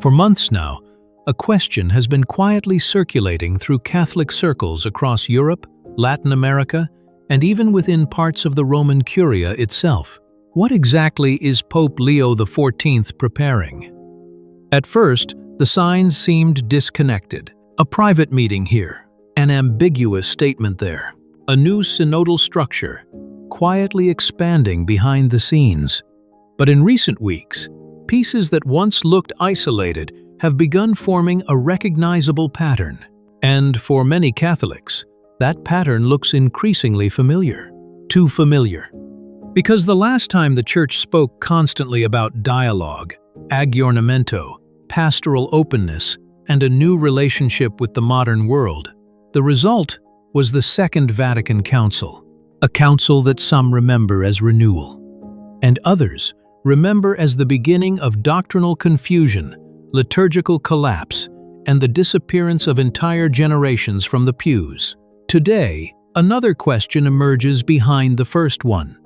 For months now, a question has been quietly circulating through Catholic circles across Europe, Latin America, and even within parts of the Roman Curia itself. What exactly is Pope Leo XIV preparing? At first, the signs seemed disconnected. A private meeting here, an ambiguous statement there, a new synodal structure, quietly expanding behind the scenes. But in recent weeks, pieces that once looked isolated have begun forming a recognizable pattern. And for many Catholics, that pattern looks increasingly familiar. Too familiar. Because the last time the Church spoke constantly about dialogue, aggiornamento, pastoral openness, and a new relationship with the modern world, the result was the Second Vatican Council, a council that some remember as renewal, and others remember as the beginning of doctrinal confusion, liturgical collapse, and the disappearance of entire generations from the pews. Today, another question emerges behind the first one.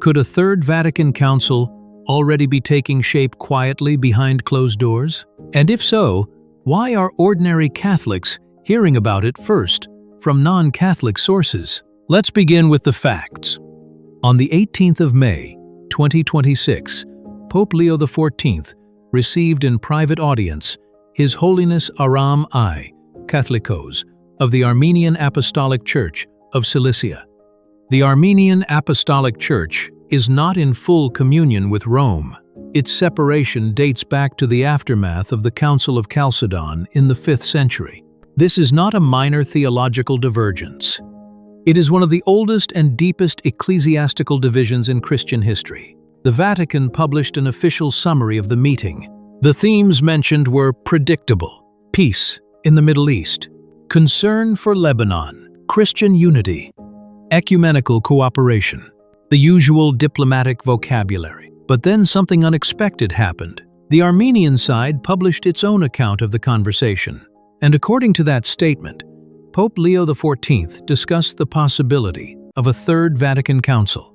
Could a Third Vatican Council already be taking shape quietly behind closed doors? And if so, why are ordinary Catholics hearing about it first from non-Catholic sources? Let's begin with the facts. On the 18th of May, 2026, Pope Leo XIV received in private audience His Holiness Aram I, Catholicos, of the Armenian Apostolic Church of Cilicia. The Armenian Apostolic Church is not in full communion with Rome. Its separation dates back to the aftermath of the Council of Chalcedon in the 5th century. This is not a minor theological divergence. It is one of the oldest and deepest ecclesiastical divisions in Christian history. The Vatican published an official summary of the meeting. The themes mentioned were predictable, peace in the Middle East, concern for Lebanon, Christian unity, ecumenical cooperation, the usual diplomatic vocabulary. But then something unexpected happened. The Armenian side published its own account of the conversation, and according to that statement, Pope Leo XIV discussed the possibility of a Third Vatican Council,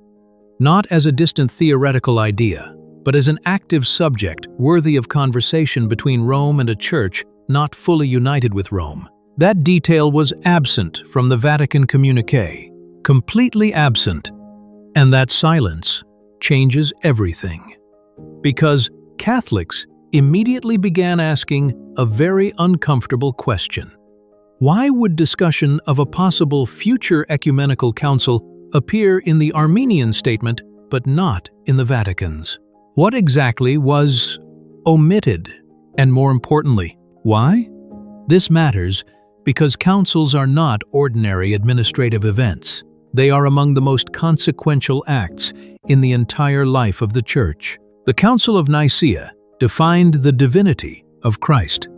not as a distant theoretical idea, but as an active subject worthy of conversation between Rome and a church not fully united with Rome. That detail was absent from the Vatican communiqué, completely absent, and that silence changes everything. Because Catholics immediately began asking a very uncomfortable question. Why would discussion of a possible future ecumenical council appear in the Armenian statement but not in the Vatican's? What exactly was omitted? And more importantly, why? This matters because councils are not ordinary administrative events. They are among the most consequential acts in the entire life of the Church. The Council of Nicaea defined the divinity of Christ.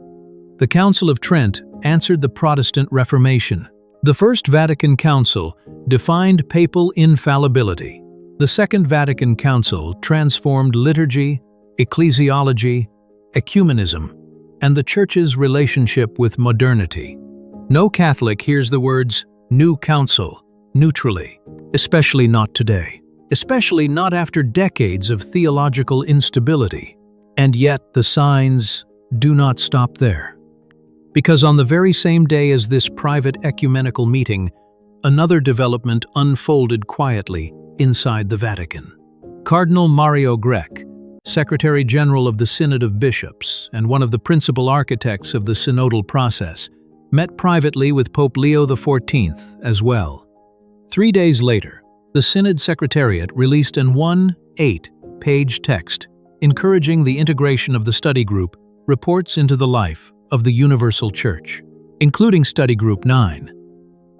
The Council of Trent answered the Protestant Reformation. The First Vatican Council defined papal infallibility. The Second Vatican Council transformed liturgy, ecclesiology, ecumenism, and the Church's relationship with modernity. No Catholic hears the words "new council" neutrally, especially not today, especially not after decades of theological instability. And yet the signs do not stop there. Because on the very same day as this private ecumenical meeting, another development unfolded quietly inside the Vatican. Cardinal Mario Grech, Secretary General of the Synod of Bishops and one of the principal architects of the synodal process, met privately with Pope Leo XIV as well. 3 days later, the Synod Secretariat released an 8-page text encouraging the integration of the study group Reports into the Life of the Universal Church, including Study Group 9.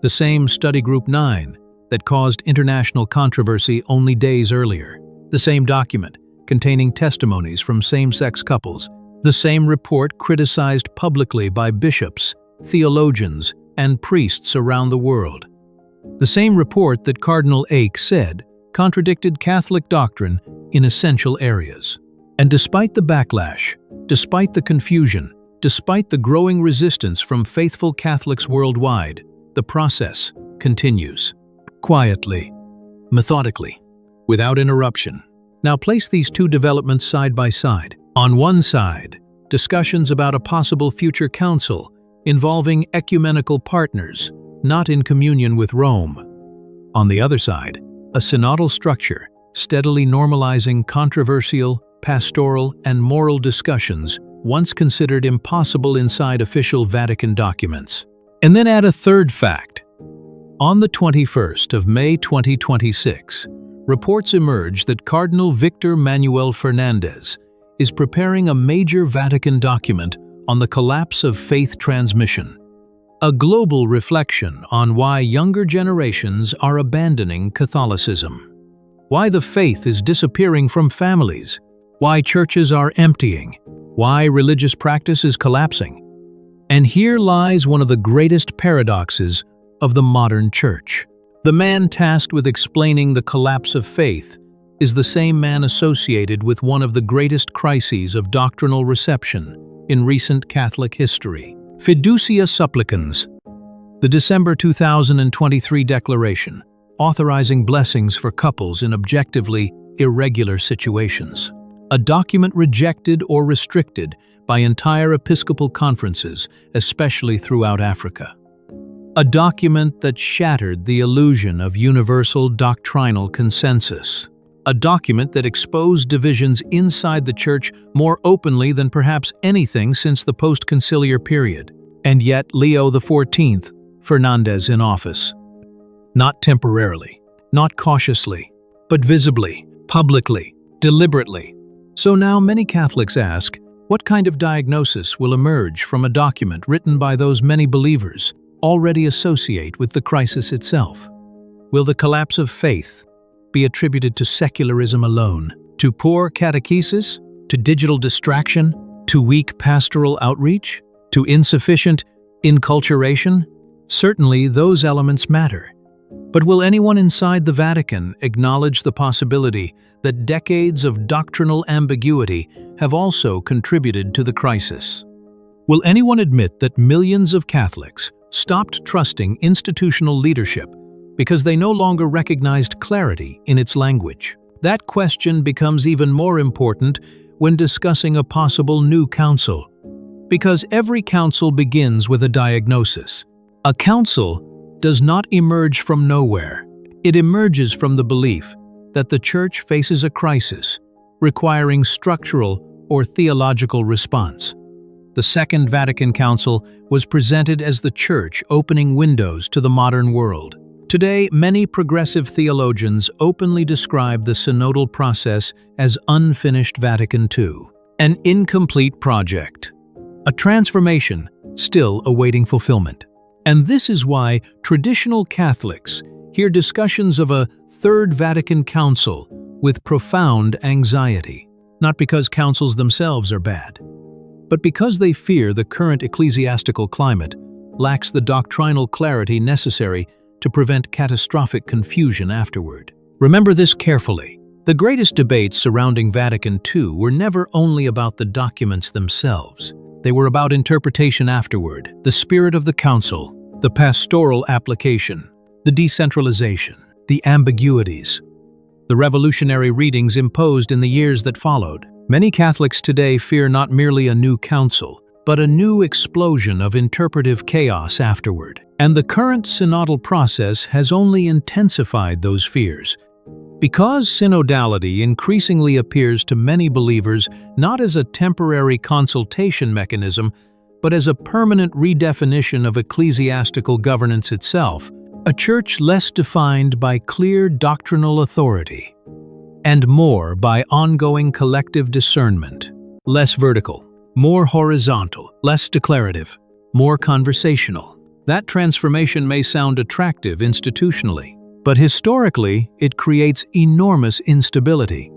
The same Study Group 9 that caused international controversy only days earlier. The same document containing testimonies from same-sex couples. The same report criticized publicly by bishops, theologians, and priests around the world. The same report that Cardinal Ake said contradicted Catholic doctrine in essential areas. And despite the backlash, despite the confusion, despite the growing resistance from faithful Catholics worldwide, the process continues. Quietly, methodically, without interruption. Now place these two developments side by side. On one side, discussions about a possible future council involving ecumenical partners, not in communion with Rome. On the other side, a synodal structure, steadily normalizing controversial, pastoral, and moral discussions once considered impossible inside official Vatican documents. And then add a third fact. On the 21st of May 2026, reports emerge that Cardinal Victor Manuel Fernandez is preparing a major Vatican document on the collapse of faith transmission, a global reflection on why younger generations are abandoning Catholicism, why the faith is disappearing from families, why churches are emptying, why religious practice is collapsing. And here lies one of the greatest paradoxes of the modern church. The man tasked with explaining the collapse of faith is the same man associated with one of the greatest crises of doctrinal reception in recent Catholic history. Fiducia Supplicans, the December 2023 declaration, authorizing blessings for couples in objectively irregular situations. A document rejected or restricted by entire episcopal conferences, especially throughout Africa. A document that shattered the illusion of universal doctrinal consensus. A document that exposed divisions inside the Church more openly than perhaps anything since the post-conciliar period. And yet Leo XIV, Fernandez in office. Not temporarily, not cautiously, but visibly, publicly, deliberately. So now many Catholics ask, what kind of diagnosis will emerge from a document written by those many believers already associate with the crisis itself? Will the collapse of faith be attributed to secularism alone, to poor catechesis, to digital distraction, to weak pastoral outreach, to insufficient inculturation? Certainly those elements matter. But will anyone inside the Vatican acknowledge the possibility that decades of doctrinal ambiguity have also contributed to the crisis? Will anyone admit that millions of Catholics stopped trusting institutional leadership because they no longer recognized clarity in its language? That question becomes even more important when discussing a possible new council, because every council begins with a diagnosis. A council does not emerge from nowhere. It emerges from the belief that the Church faces a crisis requiring structural or theological response. The Second Vatican Council was presented as the Church opening windows to the modern world. Today, many progressive theologians openly describe the synodal process as unfinished Vatican II, an incomplete project, a transformation still awaiting fulfillment. And this is why traditional Catholics hear discussions of a Third Vatican Council with profound anxiety, not because councils themselves are bad, but because they fear the current ecclesiastical climate lacks the doctrinal clarity necessary to prevent catastrophic confusion afterward. Remember this carefully. The greatest debates surrounding Vatican II were never only about the documents themselves. They were about interpretation afterward, the spirit of the council, the pastoral application, the decentralization, the ambiguities, the revolutionary readings imposed in the years that followed. Many Catholics today fear not merely a new council, but a new explosion of interpretive chaos afterward. And the current synodal process has only intensified those fears. Because synodality increasingly appears to many believers not as a temporary consultation mechanism, but as a permanent redefinition of ecclesiastical governance itself, a church less defined by clear doctrinal authority, and more by ongoing collective discernment, less vertical, more horizontal, less declarative, more conversational. That transformation may sound attractive institutionally, but historically, it creates enormous instability.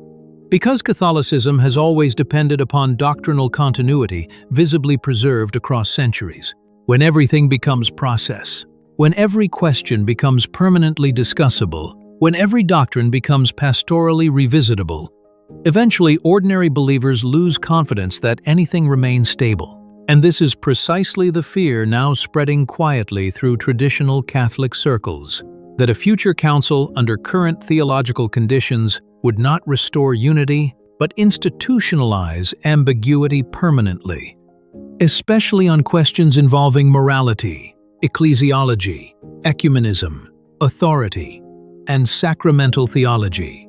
Because Catholicism has always depended upon doctrinal continuity visibly preserved across centuries, when everything becomes process, when every question becomes permanently discussable, when every doctrine becomes pastorally revisitable, eventually ordinary believers lose confidence that anything remains stable. And this is precisely the fear now spreading quietly through traditional Catholic circles, that a future council under current theological conditions would not restore unity, but institutionalize ambiguity permanently, especially on questions involving morality, ecclesiology, ecumenism, authority, and sacramental theology.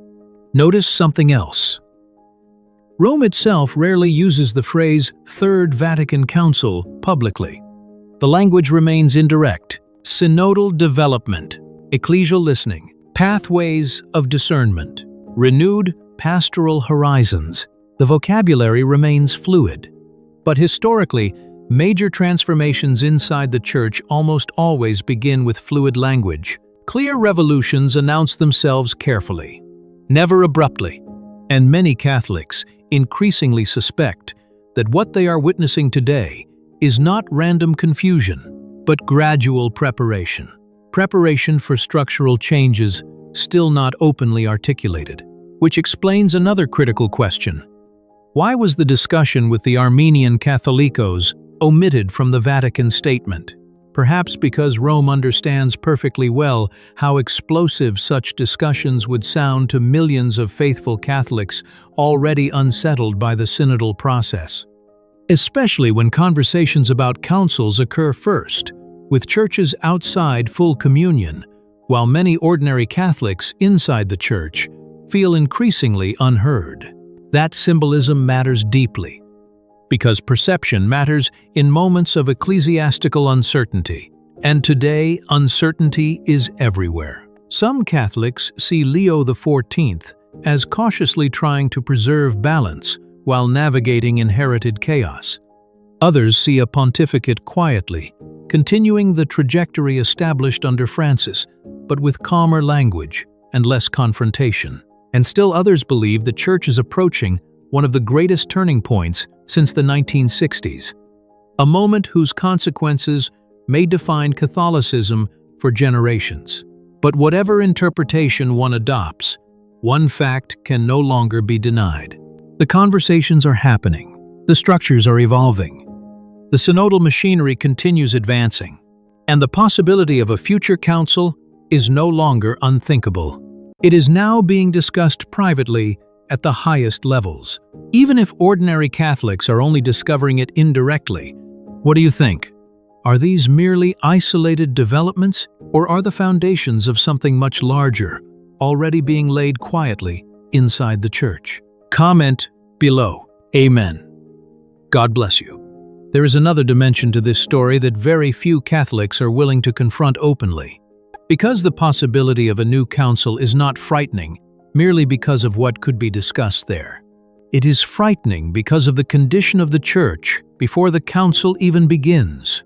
Notice something else. Rome itself rarely uses the phrase Third Vatican Council publicly. The language remains indirect: synodal development, ecclesial listening, pathways of discernment, renewed pastoral horizons. The vocabulary remains fluid. But historically, major transformations inside the Church almost always begin with fluid language. Clear revolutions announce themselves carefully, never abruptly, and many Catholics increasingly suspect that what they are witnessing today is not random confusion, but gradual preparation. Preparation for structural changes still not openly articulated, which explains another critical question. Why was the discussion with the Armenian Catholicos omitted from the Vatican statement? Perhaps because Rome understands perfectly well how explosive such discussions would sound to millions of faithful Catholics already unsettled by the synodal process. Especially when conversations about councils occur first, with churches outside full communion, while many ordinary Catholics inside the Church feel increasingly unheard. That symbolism matters deeply, because perception matters in moments of ecclesiastical uncertainty, and today uncertainty is everywhere. Some Catholics see Leo XIV as cautiously trying to preserve balance while navigating inherited chaos. Others see a pontificate quietly, continuing the trajectory established under Francis, but with calmer language and less confrontation. And still others believe the Church is approaching one of the greatest turning points since the 1960s, a moment whose consequences may define Catholicism for generations. But whatever interpretation one adopts, one fact can no longer be denied. The conversations are happening, the structures are evolving, the synodal machinery continues advancing, and the possibility of a future council is no longer unthinkable. It is now being discussed privately at the highest levels, even if ordinary Catholics are only discovering it indirectly. What do you think? Are these merely isolated developments, or are the foundations of something much larger already being laid quietly inside the Church? Comment below. Amen. God bless you. There is another dimension to this story that very few Catholics are willing to confront openly. Because the possibility of a new council is not frightening merely because of what could be discussed there. It is frightening because of the condition of the Church before the council even begins.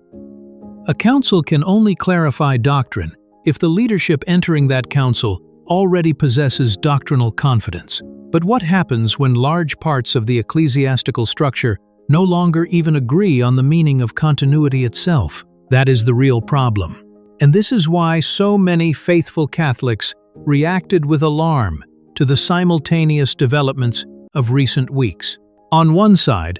A council can only clarify doctrine if the leadership entering that council already possesses doctrinal confidence. But what happens when large parts of the ecclesiastical structure no longer even agree on the meaning of continuity itself? That is the real problem. And this is why so many faithful Catholics reacted with alarm to the simultaneous developments of recent weeks. On one side,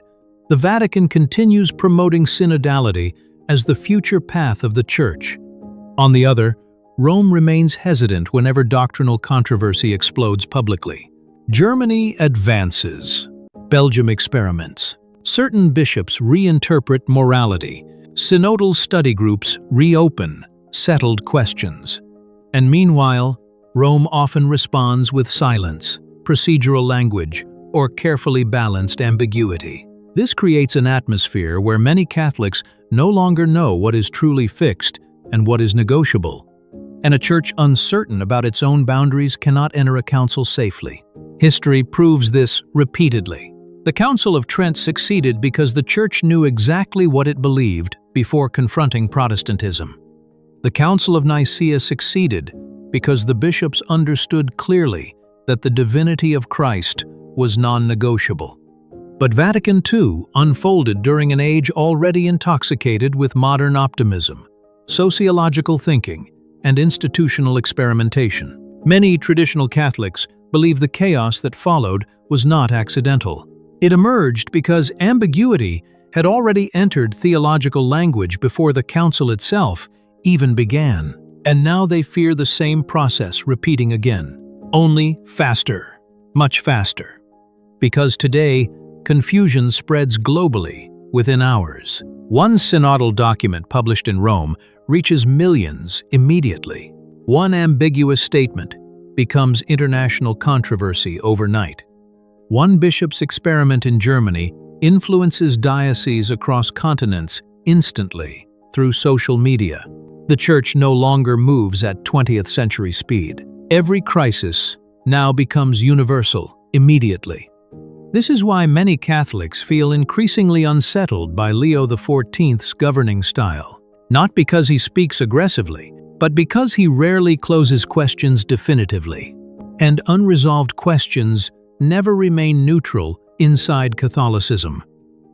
the Vatican continues promoting synodality as the future path of the Church. On the other, Rome remains hesitant whenever doctrinal controversy explodes publicly. Germany advances. Belgium experiments. Certain bishops reinterpret morality. Synodal study groups reopen settled questions. And meanwhile, Rome often responds with silence, procedural language, or carefully balanced ambiguity. This creates an atmosphere where many Catholics no longer know what is truly fixed and what is negotiable. And a church uncertain about its own boundaries cannot enter a council safely. History proves this repeatedly. The Council of Trent succeeded because the Church knew exactly what it believed before confronting Protestantism. The Council of Nicaea succeeded because the bishops understood clearly that the divinity of Christ was non-negotiable. But Vatican II unfolded during an age already intoxicated with modern optimism, sociological thinking, and institutional experimentation. Many traditional Catholics believe the chaos that followed was not accidental. It emerged because ambiguity had already entered theological language before the council itself even began. And now they fear the same process repeating again, only faster, much faster. Because today, confusion spreads globally within hours. One synodal document published in Rome reaches millions immediately. One ambiguous statement becomes international controversy overnight. One bishop's experiment in Germany influences dioceses across continents instantly through social media. The Church no longer moves at 20th century speed. Every crisis now becomes universal immediately. This is why many Catholics feel increasingly unsettled by Leo XIV's governing style. Not because he speaks aggressively, but because he rarely closes questions definitively. And unresolved questions never remain neutral inside Catholicism.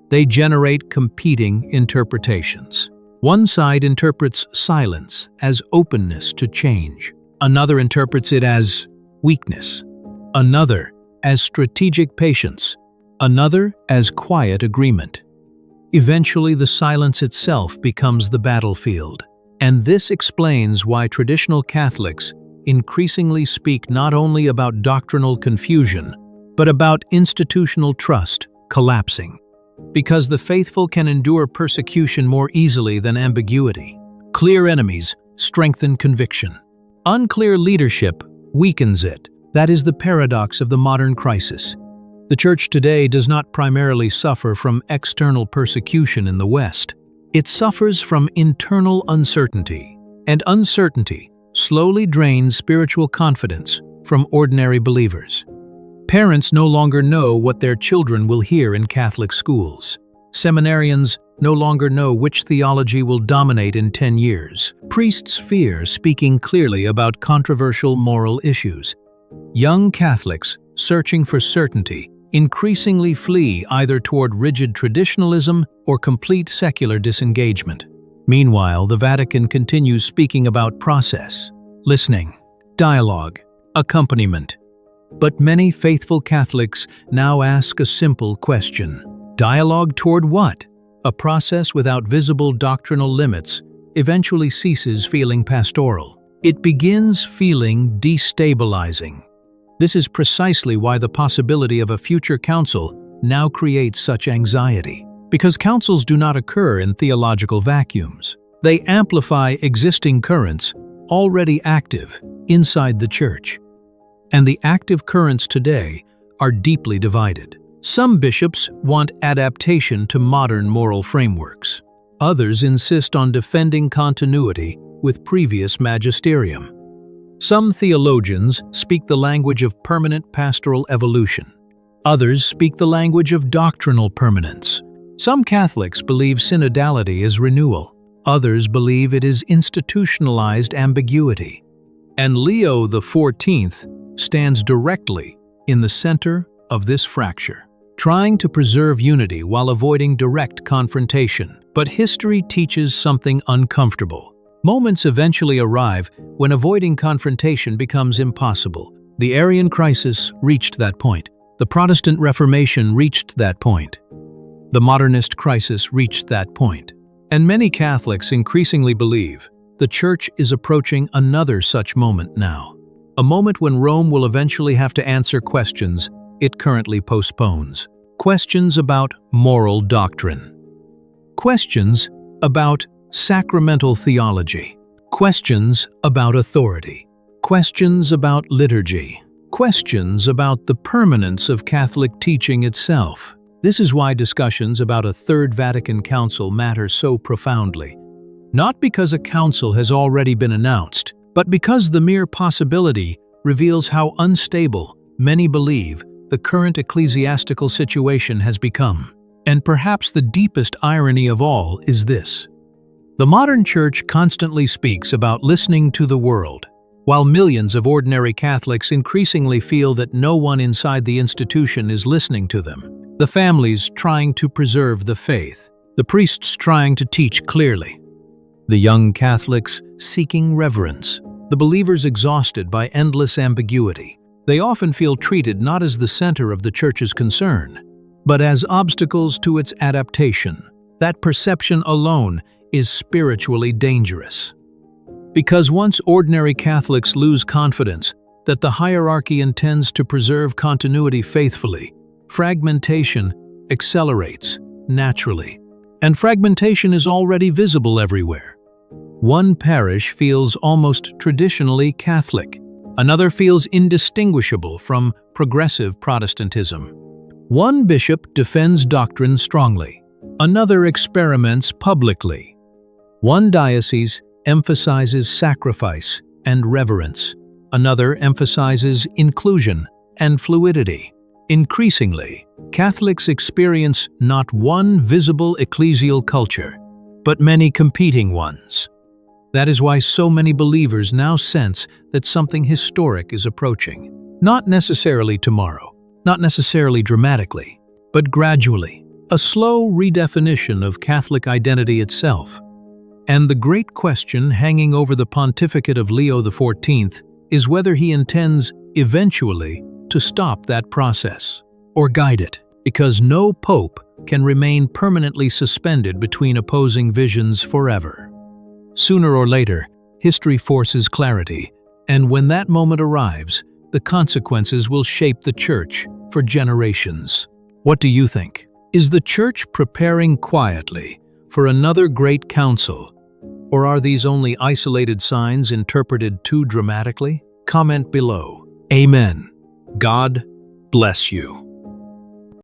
They generate competing interpretations. One side interprets silence as openness to change. Another interprets it as weakness. Another as strategic patience. Another as quiet agreement. Eventually, the silence itself becomes the battlefield. And this explains why traditional Catholics increasingly speak not only about doctrinal confusion, but about institutional trust collapsing. Because the faithful can endure persecution more easily than ambiguity. Clear enemies strengthen conviction. Unclear leadership weakens it. That is the paradox of the modern crisis. The Church today does not primarily suffer from external persecution in the West. It suffers from internal uncertainty, and uncertainty slowly drains spiritual confidence from ordinary believers. Parents no longer know what their children will hear in Catholic schools. Seminarians no longer know which theology will dominate in 10 years. Priests fear speaking clearly about controversial moral issues. Young Catholics, searching for certainty, increasingly flee either toward rigid traditionalism or complete secular disengagement. Meanwhile, the Vatican continues speaking about process, listening, dialogue, accompaniment. But many faithful Catholics now ask a simple question. Dialogue toward what? A process without visible doctrinal limits eventually ceases feeling pastoral. It begins feeling destabilizing. This is precisely why the possibility of a future council now creates such anxiety. Because councils do not occur in theological vacuums. They amplify existing currents already active inside the Church. And the active currents today are deeply divided. Some bishops want adaptation to modern moral frameworks. Others insist on defending continuity with previous magisterium. Some theologians speak the language of permanent pastoral evolution. Others speak the language of doctrinal permanence. Some Catholics believe synodality is renewal. Others believe it is institutionalized ambiguity. And Leo XIV stands directly in the center of this fracture, trying to preserve unity while avoiding direct confrontation. But history teaches something uncomfortable. Moments eventually arrive when avoiding confrontation becomes impossible. The Arian crisis reached that point. The Protestant Reformation reached that point. The modernist crisis reached that point. And many Catholics increasingly believe the Church is approaching another such moment now. A moment when Rome will eventually have to answer questions it currently postpones. Questions about moral doctrine. Questions about sacramental theology. Questions about authority. Questions about liturgy. Questions about the permanence of Catholic teaching itself. This is why discussions about a Third Vatican Council matter so profoundly. Not because a council has already been announced, but because the mere possibility reveals how unstable many believe the current ecclesiastical situation has become. And perhaps the deepest irony of all is this. The modern Church constantly speaks about listening to the world, while millions of ordinary Catholics increasingly feel that no one inside the institution is listening to them. The families trying to preserve the faith, the priests trying to teach clearly, the young Catholics seeking reverence, the believers exhausted by endless ambiguity. They often feel treated not as the center of the Church's concern, but as obstacles to its adaptation. That perception alone is spiritually dangerous. Because once ordinary Catholics lose confidence that the hierarchy intends to preserve continuity faithfully, fragmentation accelerates naturally. And fragmentation is already visible everywhere. One parish feels almost traditionally Catholic. Another feels indistinguishable from progressive Protestantism. One bishop defends doctrine strongly. Another experiments publicly. One diocese emphasizes sacrifice and reverence. Another emphasizes inclusion and fluidity. Increasingly, Catholics experience not one visible ecclesial culture, but many competing ones. That is why so many believers now sense that something historic is approaching. Not necessarily tomorrow, not necessarily dramatically, but gradually. A slow redefinition of Catholic identity itself. And the great question hanging over the pontificate of Leo XIV is whether he intends, eventually, to stop that process or guide it, because no pope can remain permanently suspended between opposing visions forever. Sooner or later, history forces clarity, and when that moment arrives, the consequences will shape the Church for generations. What do you think? Is the Church preparing quietly for another great council, or are these only isolated signs interpreted too dramatically? Comment below. Amen. God bless you.